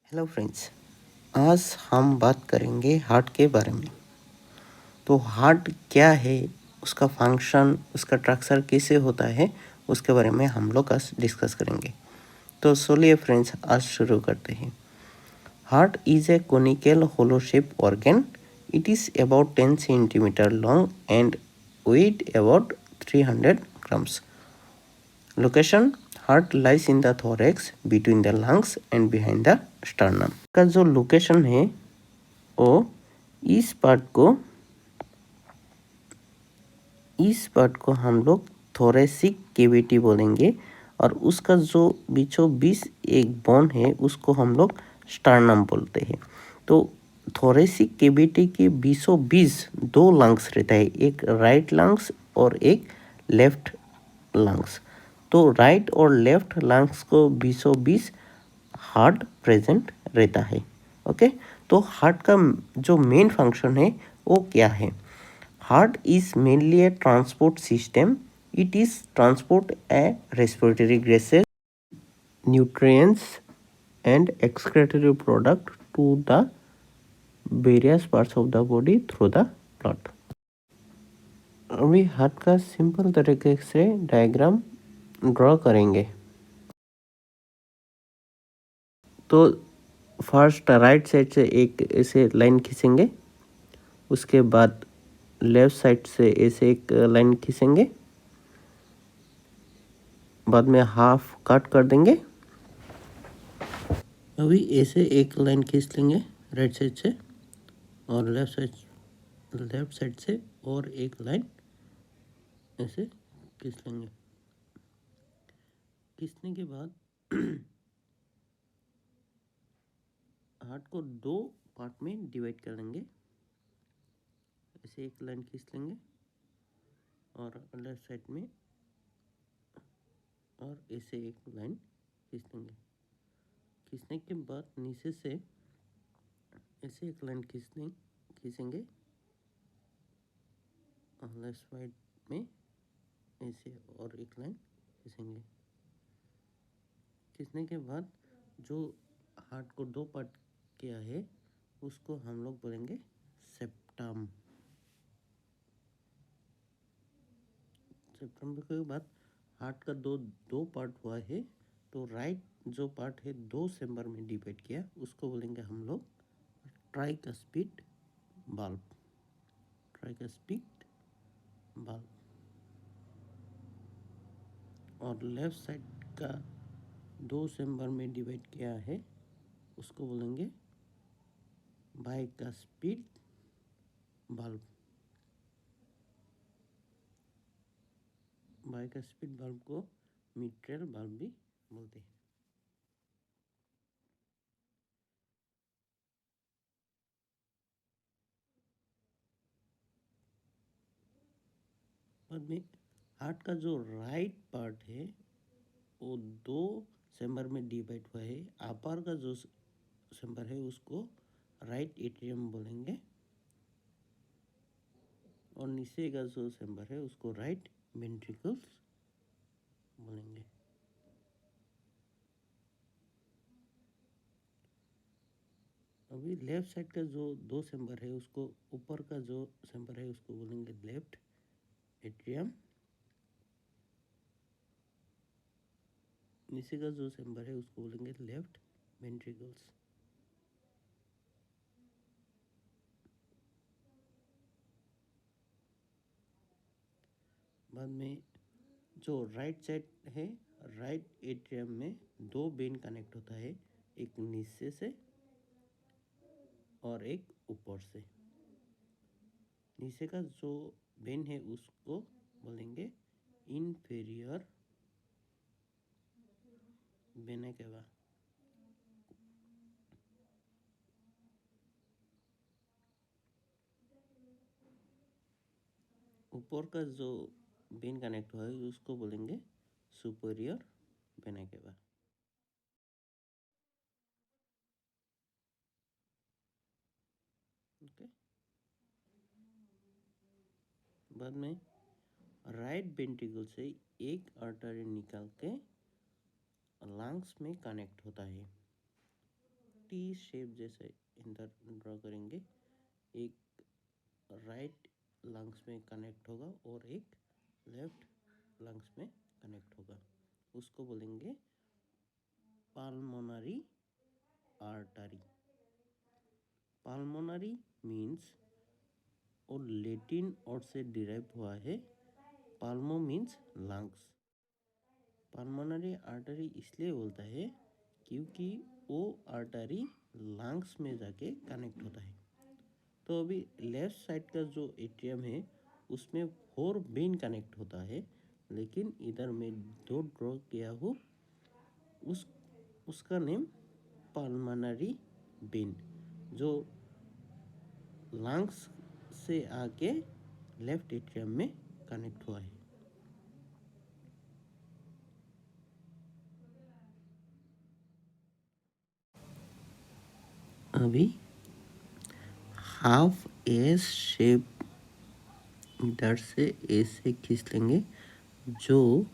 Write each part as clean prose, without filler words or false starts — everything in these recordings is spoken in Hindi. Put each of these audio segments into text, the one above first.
Hello friends. आज हम बात करेंगे हार्ट के बारे में। तो हार्ट क्या है, उसका फंक्शन, उसका स्ट्रक्चर कैसे होता है, उसके बारे में हम लोग आज डिस्कस करेंगे। तो चलिए फ्रेंड्स, आज शुरू करते हैं। Heart is a conical hollow shape organ. It is about 10 centimetre long and weight about 300 grams. Location: heart lies in the thorax between the lungs and behind the sternum. का जो लोकेशन है वो इस पार्ट को हम लोग थोरेसिक कैविटी बोलेंगे, और उसका जो बीचों बीच एक बोन है उसको हम लोग स्टर्नम बोलते हैं। तो थोरेसिक कैविटी के बीचों बीच दो लंग्स रहता है, एक राइट लंग्स और एक लेफ्ट लंग्स। तो राइट और लेफ्ट लंग्स को बीचों बीच हार्ट प्रेजेंट रहता है। ओके, तो हार्ट का जो मेन फंक्शन है वो क्या है? Heart is mainly A transport system. It is transport A respiratory gases, nutrients and excretory product to the various parts of the body through the blood. अभी हार्ट का सिंपल तरीके से डायग्राम ड्रॉ करेंगे। तो फर्स्ट राइट साइड से एक ऐसे लाइन खींचेंगे, उसके बाद लेफ्ट साइड से ऐसे एक लाइन खींचेंगे, बाद में हाफ कट कर देंगे। अभी ऐसे एक लाइन खींच लेंगे राइट साइड से, और लेफ्ट साइड से और एक लाइन ऐसे खींच लेंगे। खींचने के बाद हार्ट को दो पार्ट में डिवाइड कर लेंगे। ऐसे एक लाइन खींच लेंगे और लेफ्ट साइड में, और ऐसे एक लाइन खींच लेंगे। खींचने के बाद नीचे से ऐसे एक लाइन खींचेंगे और लेफ्ट साइड में ऐसे और एक लाइन खींचेंगे। खींचने के बाद जो हार्ट को दो पार्ट किया है उसको हम लोग बोलेंगे सेप्टम। सेप्टम के बाद हार्ट का दो पार्ट हुआ है, तो राइट जो पार्ट है दो चैम्बर में डिवाइड किया, उसको बोलेंगे हम लोग ट्राइकस्पिड वाल्व। Tricuspid valve. और लेफ्ट साइड का दो चैम्बर में डिवाइड किया है, उसको बोलेंगे बाइकस्पिड वाल्व। बाइकस्पिड वाल्व को मिट्रल वाल्व भी बोलते हैं। बाद में हार्ट का जो राइट पार्ट है वो दो चैम्बर में डिवाइड हुआ है। अपर का जो चैम्बर है उसको राइट एट्रियम बोलेंगे, और नीचे का जो चैम्बर है उसको राइट वेंट्रिकल्स बोलेंगे। अभी लेफ्ट साइड का जो दो चैम्बर है उसको, ऊपर का जो चैम्बर है उसको बोलेंगे लेफ्ट एट्रियम, नीचे का जो चैम्बर है उसको बोलेंगे लेफ्ट वेंट्रिकल्स। बाद में जो राइट साइड है, राइट एट्रियम में दो वेन कनेक्ट होता है, एक नीचे से और एक ऊपर से। नीचे का जो वेन है उसको बोलेंगे इन्फीरियर वेना केवा। ऊपर का जो वेन कनेक्ट हुआ है उसको बोलेंगे सुपीरियर वेना केवा। ओके। बाद में राइट वेंट्रिकल से एक आर्टरी निकाल के लंग्स में कनेक्ट होता है। टी शेप जैसे इधर ड्रॉ करेंगे। एक राइट लंग्स में कनेक्ट होगा और एक लेफ्ट लंग्स में कनेक्ट होगा, उसको बोलेंगे पल्मोनरी आर्टरी। पल्मोनरी मीन्स और लैटिन और से डिराइव हुआ है। Pulmo means lungs. Pulmonary artery इसलिए बोलता है क्योंकि वो आर्टरी लंग्स में जाके कनेक्ट होता है। तो अभी लेफ्ट साइड का जो एट्रियम है उसमें 4 वेन कनेक्ट होता है, लेकिन इधर में 2 ड्रॉ किया हूँ, उसका नेम पल्मोनरी वेन, जो लंग्स से आके लेफ्ट एट्रियम में कनेक्ट हुआ है। अभी हाफ एस शेप इधर से ऐसे खींच लेंगे, जो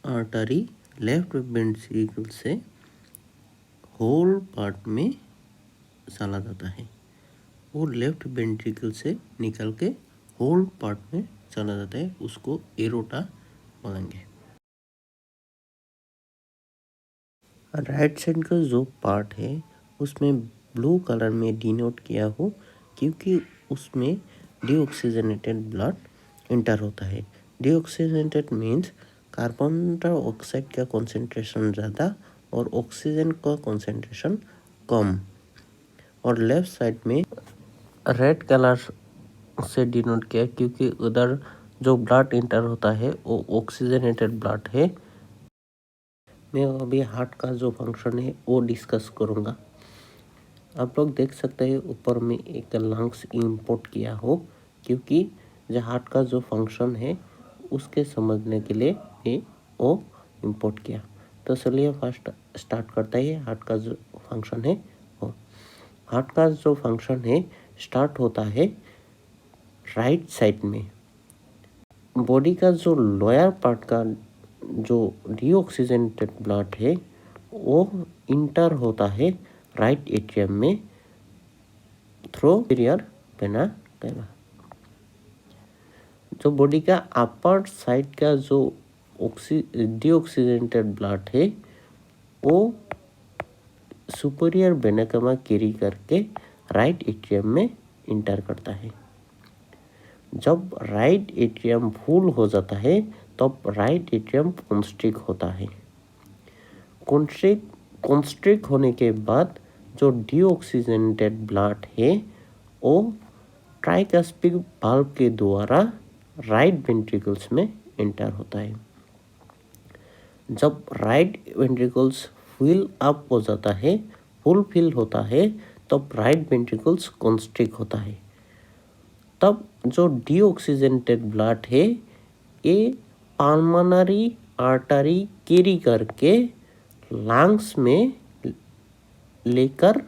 आर्टरी लेफ्ट वेंट्रिकल से होल पार्ट में चला जाता है। वो लेफ्ट वेंट्रिकल से निकल के होल पार्ट में चला जाता है, उसको एरोटा बोलेंगे। राइट साइड का जो पार्ट है उसमें ब्लू कलर में डिनोट किया हो, क्योंकि उसमें डीऑक्सीजनेटेड ब्लड इंटर होता है। डीऑक्सीजनेटेड मीन्स कार्बन डाइऑक्साइड का कॉन्सेंट्रेशन ज़्यादा और ऑक्सीजन का कॉन्सेंट्रेशन कम। और लेफ्ट साइड में रेड कलर से डिनोट किया क्योंकि उधर जो ब्लड इंटर होता है वो ऑक्सीजनेटेड ब्लड है। मैं अभी हार्ट का जो फंक्शन है वो डिस्कस करूँगा। आप लोग देख सकते हैं ऊपर में एक लंग्स इंपोर्ट किया हो, क्योंकि जो हार्ट का जो फंक्शन है उसके समझने के लिए मैं वो इंपोर्ट किया। तो चलिए फर्स्ट स्टार्ट करता है। हार्ट का जो फंक्शन है वो, हार्ट का जो फंक्शन है स्टार्ट होता है राइट साइड में। बॉडी का जो लोअर पार्ट का जो डीऑक्सीजनेटेड ब्लड है वो इंटर होता है राइट एट्रियम में थ्रू सुपीरियर वेना कैवा। जो बॉडी का अपर साइड का जो डीऑक्सीजनेटेड ब्लड है वो सुपीरियर वेना कैवा कैरी करके राइट एट्रियम में इंटर करता है। जब राइट एट्रियम फुल हो जाता है तब राइट एट्रियम कॉन्स्ट्रिक्ट होता है। कॉन्स्ट्रिक्ट होने के बाद जो डीऑक्सीजनेटेड ब्लड है वो ट्राइकास्पिड वाल्व के द्वारा राइट वेंट्रिकल्स में एंटर होता है। जब राइट वेंट्रिकल्स फिल अप हो जाता है, फुल फिल होता है, तब राइट वेंट्रिकल्स कॉन्स्ट्रिक्ट होता है। तब जो डीऑक्सीजनेटेड ब्लड है ये पल्मोनरी आर्टरी कैरी करके लंग्स में लेकर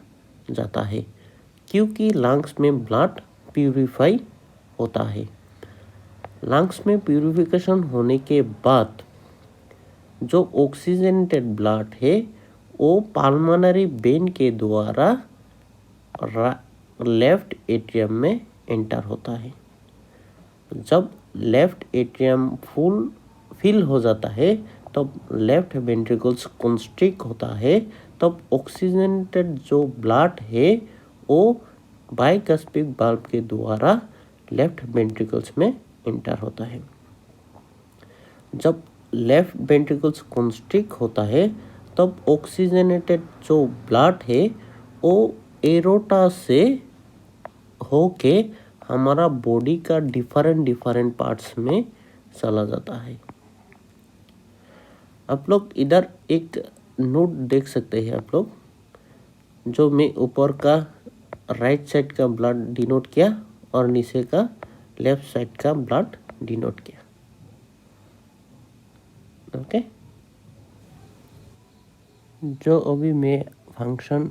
जाता है, क्योंकि लंग्स में ब्लड प्यूरिफाई होता है। लंग्स में प्यूरिफिकेशन होने के बाद जो ऑक्सीजनेटेड ब्लड है वो पल्मोनरी वेन के द्वारा लेफ्ट एट्रियम में एंटर होता है। जब लेफ्ट एट्रियम फुल फिल हो जाता है तब लेफ्ट वेंट्रिकल्स कॉन्स्ट्रिक्ट होता है, तब ऑक्सीजनेटेड जो ब्लड है वो बाइकास्पिड वाल्व के द्वारा लेफ्ट वेंट्रिकल्स में एंटर होता है। जब लेफ्ट वेंट्रिकल्स कॉन्स्ट्रिक्ट होता है तब ऑक्सीजनेटेड जो ब्लड है वो एरोटा से होके हमारा बॉडी का डिफरेंट पार्ट्स में चला जाता है। आप लोग इधर एक नोट देख सकते हैं आप लोग, जो मैं ऊपर का राइट साइड का ब्लड डिनोट किया और नीचे का लेफ्ट साइड का ब्लड डिनोट किया। ओके, जो अभी मैं फंक्शन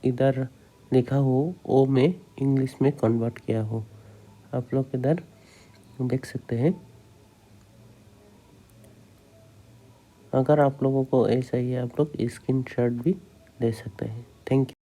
इधर लिखा हो वो मैं इंग्लिश में कन्वर्ट किया हो, आप लोग इधर देख सकते हैं। अगर आप लोगों को ऐसा ही है आप लोग स्क्रीनशॉट भी ले सकते हैं। Thank you.